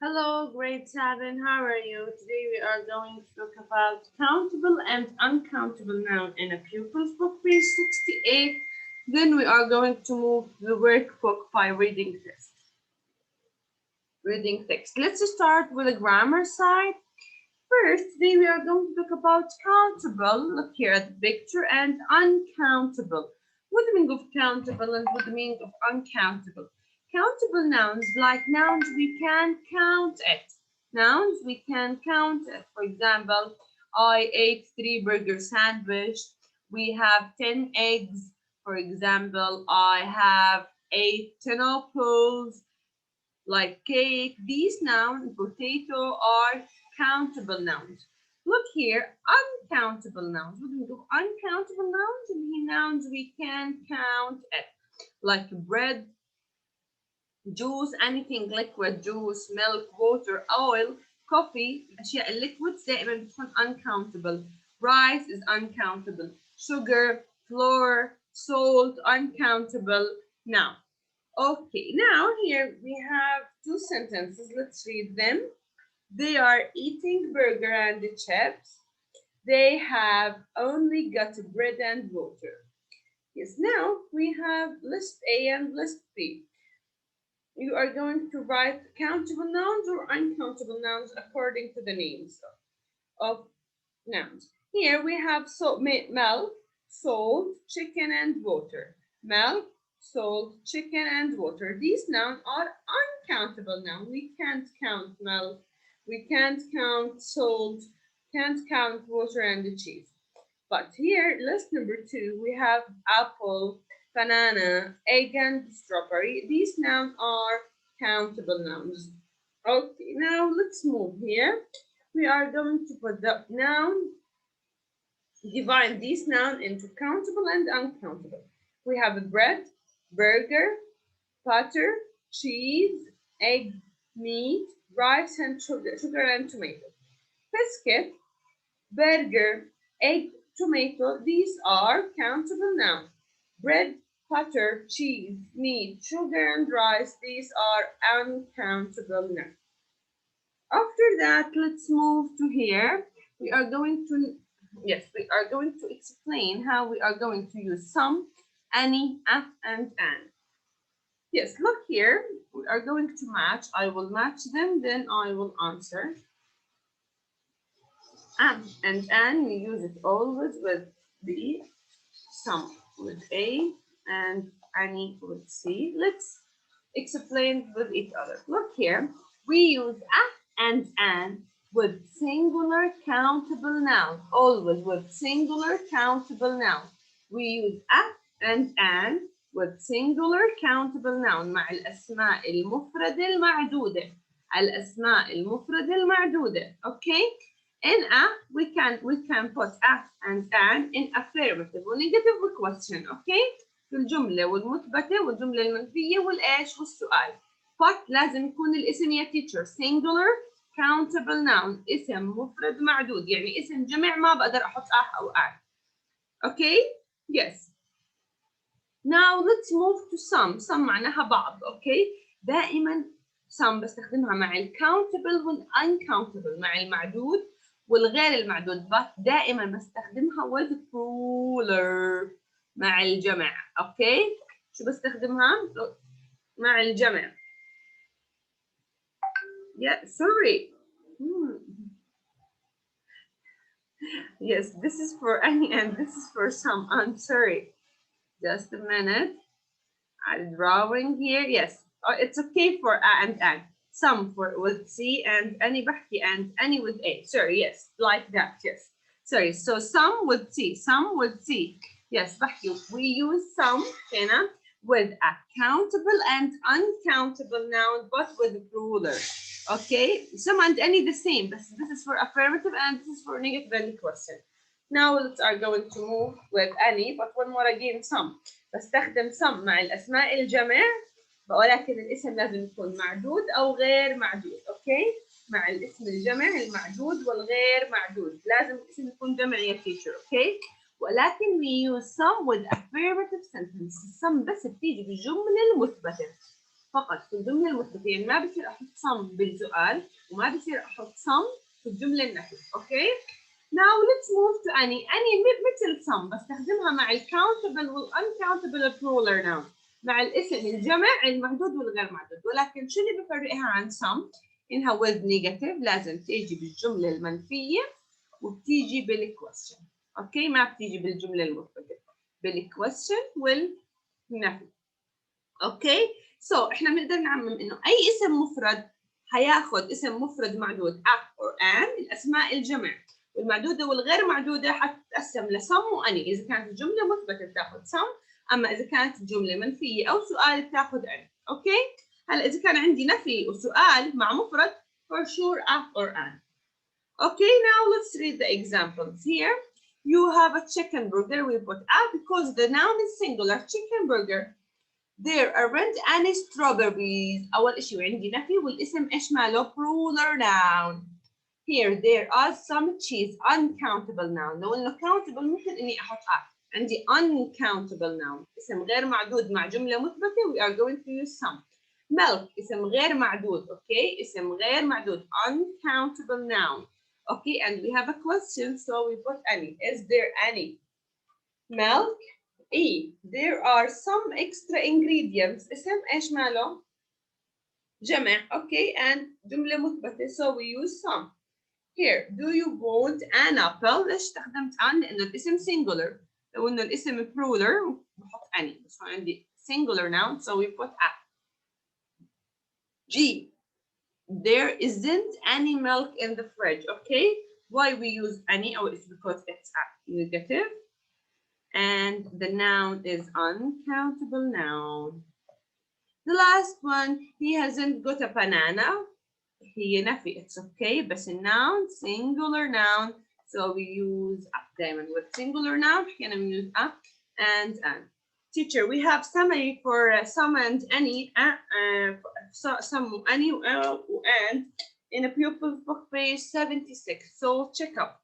Hello, grade 7. How are you? Today we are going to talk about countable and uncountable noun in a pupil's book, page 68. Then we are going to move to the workbook by reading text. Let's start with the grammar side. First, today we are going to talk about countable. Look here at the picture, and uncountable. What the meaning of countable and what the meaning of uncountable? Countable nouns, like nouns we can count it. Nouns we can count it. For example, I ate 3 burger sandwich. We have 10 eggs. For example, I have 8 10 apples. Like cake, these nouns, potato, are countable nouns. Look here, uncountable nouns. What do we do? Uncountable nouns, and nouns we can count it. Like bread, juice, anything liquid, juice, milk, water, oil, coffee. الأشياء الليكويدز دائما بتكون uncountable. Rice is uncountable. Sugar, flour, salt, uncountable. Now, okay, now here we have 2 sentences. Let's read them. They are eating burger and chips. They have only got bread and water. Yes, now we have list A and list B. You are going to write countable nouns or uncountable nouns according to the names of nouns. Here we have milk, salt, chicken, and water. Milk, salt, chicken, and water. These nouns are uncountable nouns. We can't count milk. We can't count salt. Can't count water and cheese. But here, list number 2, we have apple, banana, egg, and strawberry. These nouns are countable nouns. Okay, now let's move here. We are going to put the noun, divide these nouns into countable and uncountable. We have bread, burger, butter, cheese, egg, meat, rice, and sugar and tomato. Biscuit, burger, egg, tomato, these are countable nouns. Bread, butter, cheese, meat, sugar, and rice, these are uncountable nouns. After that, let's move to here. We are going to explain how we are going to use some, any, at, and an. Yes, look here. We are going to match. I will match them, then I will answer. And an, we use it always with B, some with A, and any with C. Let's explain with each other. Look here. We use a and an with singular countable nouns, always with singular countable nouns. We use a and an with singular countable noun مع الأسماء المفردة المعدودة. الأسماء المفردة المعدودة. Okay? In a, we can put a and an in affirmative ونيجاتيف question. Okay? في الجملة والمثبتة والجملة المنفية والإيش والسؤال. But لازم يكون الاسم يا teacher singular countable noun، اسم مفرد معدود، يعني اسم جمع ما بقدر احط أو an. Okay? Yes. Now let's move to some معناها بعض. Okay? دائما some بستخدمها مع الcountable والuncountable، مع المعدود والغير المعدود، but دائما بستخدمها with plural مع الجمع. Okay? شو بستخدمها؟ مع الجمع. Yeah, sorry. Yes, this is for any and this is for some. I'm sorry. Just a minute. I'm drawing here. Yes, it's okay for a and an. Some for with C and any بحكي and any with A. Sorry, yes, like that. Yes. Sorry. So some with C, some with C. Yes, بحكي. We use some هنا with a countable and uncountable noun, but with plural. Okay, some and any the same, but this is for affirmative and this is for negative any question. Now we are going to move with any, but one more again some. بستخدم some مع الأسماء الجمع، ولكن الاسم لازم يكون معدود أو غير معدود. أوكي؟ مع الاسم الجمع المعدود والغير معدود، لازم الاسم يكون جمع يا teacher. أوكي؟ ولكن we use some with affirmative sentences. some بس بتيجي بالجملة المثبتة. فقط في الجملة المثبتة، يعني ما بصير أحط some بالسؤال وما بصير أحط some في الجملة النفي. أوكي؟ Now let's move to any. Any مثل some بستخدمها مع الcountable والuncountable plural noun. مع الاسم الجمع المعدود والغير معدود، ولكن شو اللي بفرقها عن some؟ إنها with negative لازم تيجي بالجملة المنفية وبتيجي بالquestion. أوكي؟ ما بتيجي بالجملة المثبتة، بالquestion والنفي. اوكي سو احنا بنقدر نعمم انه اي اسم مفرد حياخذ اسم مفرد معدود a or an الاسماء الجمع، والمعدوده والغير معدوده حتتقسم لسم واني. اذا كانت الجمله مثبته بتاخذ سم، اما اذا كانت الجمله منفيه او سؤال بتاخذ اني. اوكي هلا اذا كان عندي نفي وسؤال مع مفرد for sure a or an. Okay, now let's read the examples here. You have a chicken burger. We put a because the noun is singular, chicken burger. There aren't any strawberries. أول إشي عندي نفي والاسم إيش ماله plural noun. Here there are some cheese uncountable noun. لو إنه countable ممكن إني أحط عندي uncountable noun اسم غير معدود مع جملة مثبتة. We are going to use some. Milk اسم غير معدود. Okay اسم غير معدود uncountable noun. Okay and we have a question so we put any. Is there any milk? E. There are some extra ingredients. اسم ايش ماله؟ جمع. Okay and جملة مثبتة so we use some. Here do you want an apple؟ ليش استخدمت an؟ لأنه الاسم singular. لو إنه الاسم plural بحط any، بس هون عندي singular noun so we put a. G. There isn't any milk in the fridge. Okay why we use any? Oh it's because it's a negative. And the noun is uncountable noun. The last one, he hasn't got a banana. هي نفي it's okay بس الnoun singular noun so we use up دايما with singular noun حكينا we use up and an. Teacher, we have summary for some and any some any and in a pupil's book page 76. So check out.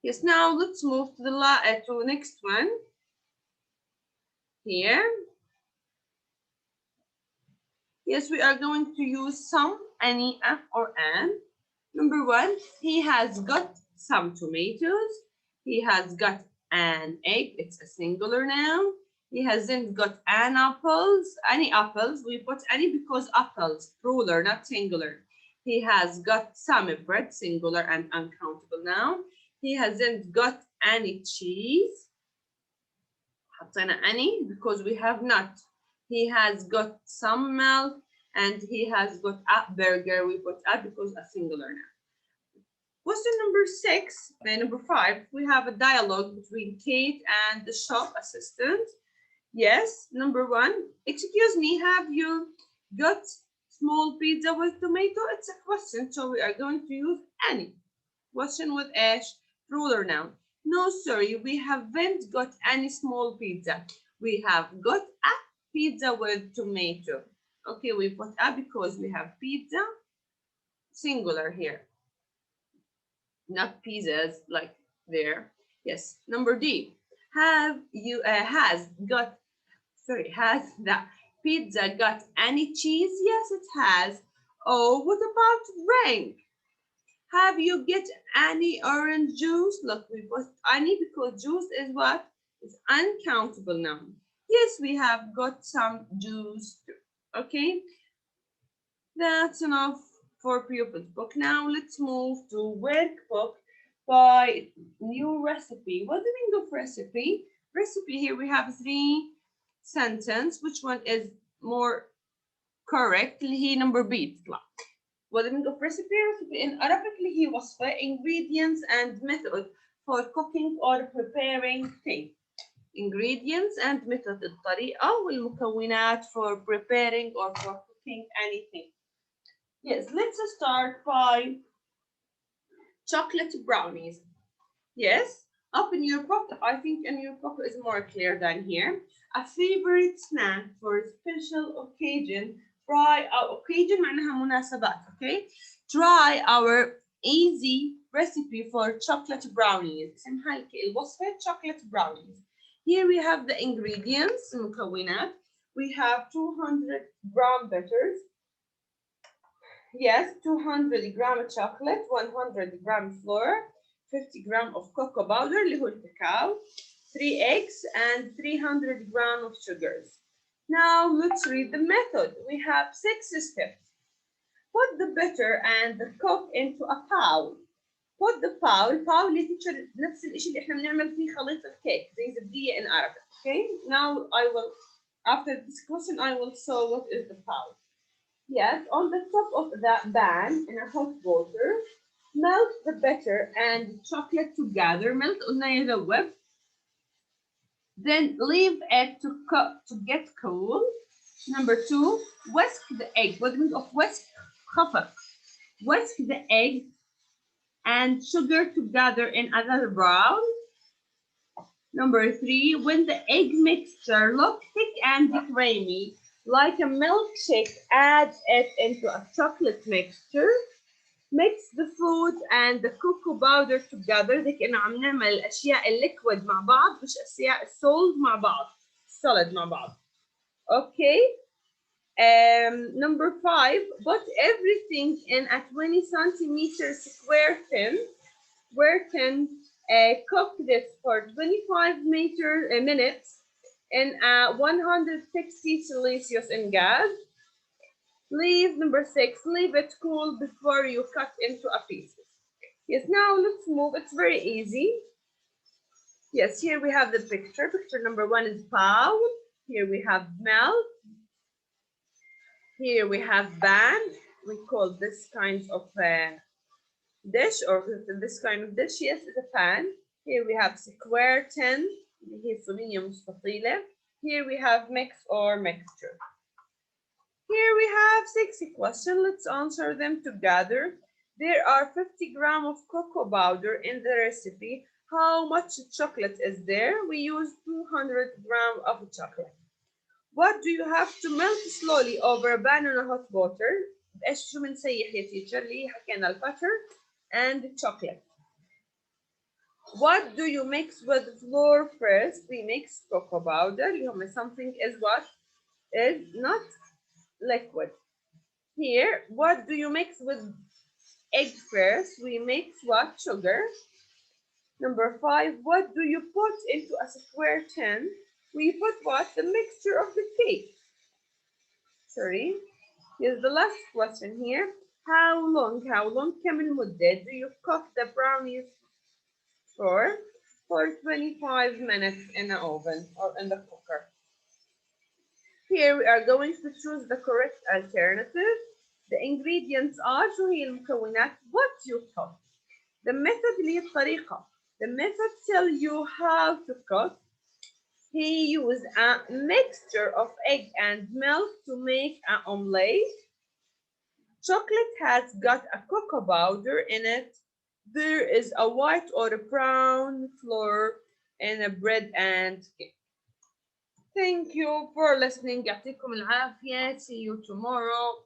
Yes, now let's move to the next one. Here. Yes, we are going to use some, any, or an. Number one, he has got some tomatoes. He has got an egg. It's a singular noun. He hasn't got any apples. We put any because apples, plural, not singular. He has got some bread, singular and uncountable noun. He hasn't got any cheese. حطينا any because we have not. He has got some milk and he has got a burger. We put a because a singular noun. Question number 6, number 5, we have a dialogue between Kate and the shop assistant. Yes, number 1, excuse me, have you got small pizza with tomato? It's a question, so we are going to use any. Question with ash, plural noun. No, sorry, we haven't got any small pizza. We have got a pizza with tomato. Okay, we put a because we have pizza, singular here. Not pizzas like there. Yes, number D. Has the pizza got any cheese? Yes, it has. Oh, what about drink? Have you get any orange juice? Look, we put any because juice is what? It's uncountable noun. Yes, we have got some juice too. Okay, that's enough for pupils book. Now let's move to workbook by new recipe. What do you mean of recipe? Recipe, here we have 3 sentences. Which one is more correct? اللي هي number B تطلع. What do you mean of recipe? Recipe in Arabic اللي هي وصفة, ingredients and method for cooking or preparing things. Ingredients and method الطريقة والمكونات for preparing or for cooking anything. Yes, let's start by chocolate brownies. Yes, up in your book, I think in your book is more clear than here. A favorite snack for a special occasion. Try our occasion معناها مناسبات, okay? Try our easy recipe for chocolate brownies. اسمها لك الوصفة chocolate brownies. Here we have the ingredients, المكونات. We have 200 gram butter. Yes, 200 gram chocolate, 100 gram flour, 50 gram of cocoa powder اللي هو الكاكاو, 3 eggs and 300 gram of sugars. Now let's read the method. We have 6 steps. Put the butter and the coke into a bowl. Put the bowl اللي teacher نفس الشيء اللي احنا بنعمل فيه خليط الكيك زي زبدية in Arabic. Okay, now I will, after this question, I will show what is the bowl. Yes, on the top of the pan in a hot water, melt the butter and chocolate together. Melt قلنا يذوب. Then leave it to get cool. Number 2, whisk the egg. What means of whisk? خفق. Whisk the egg and sugar together in another bowl. Number 3, when the egg mixture looks thick and creamy, like a milkshake, add it into a chocolate mixture. Mix the fruit and the cocoa powder together. زي كأنه عم نعمل الأشياء الليكويد مع بعض مش أشياء السولد مع بعض. solid مع بعض. Okay. Number 5, put everything in a 20 centimeter square tin. Cook this for 25 minutes in 160 Celsius in gas. Leave number 6, leave it cool before you cut into a pieces. Yes, now let's move. It's very easy. Yes, here we have the picture. Picture number 1 is bowl. Here we have milk. Here we have pan. We call this kind of dish, or this kind of dish, yes, is a pan. Here we have square tin. Here we have mix or mixture. Here we have 6 questions. Let's answer them together. There are 50 grams of cocoa powder in the recipe. How much chocolate is there? We use 200 grams of chocolate. What do you have to melt slowly over a pan on a hot water? ايش شو بنسيح يا teacher اللي حكينا الباتر and chocolate. What do you mix with flour first? We mix cocoa powder. Something is what is not liquid. Here, what do you mix with egg first? We mix what? Sugar. Number 5, what do you put into a square tin? We put what? The mixture of the cake. Sorry. Here's the last question here. How long كم المدة do you cook the brownies for 25 minutes in the oven or in the cooker. Here we are going to choose the correct alternative. The ingredients are شو هي المكونات? What you cook. The method اللي هي الطريقة. The method tell you how to cook. He used a mixture of egg and milk to make an omelette. Chocolate has got a cocoa powder in it. There is a white or a brown flour in a bread and cake. Thank you for listening. يعطيكم العافية. See you tomorrow.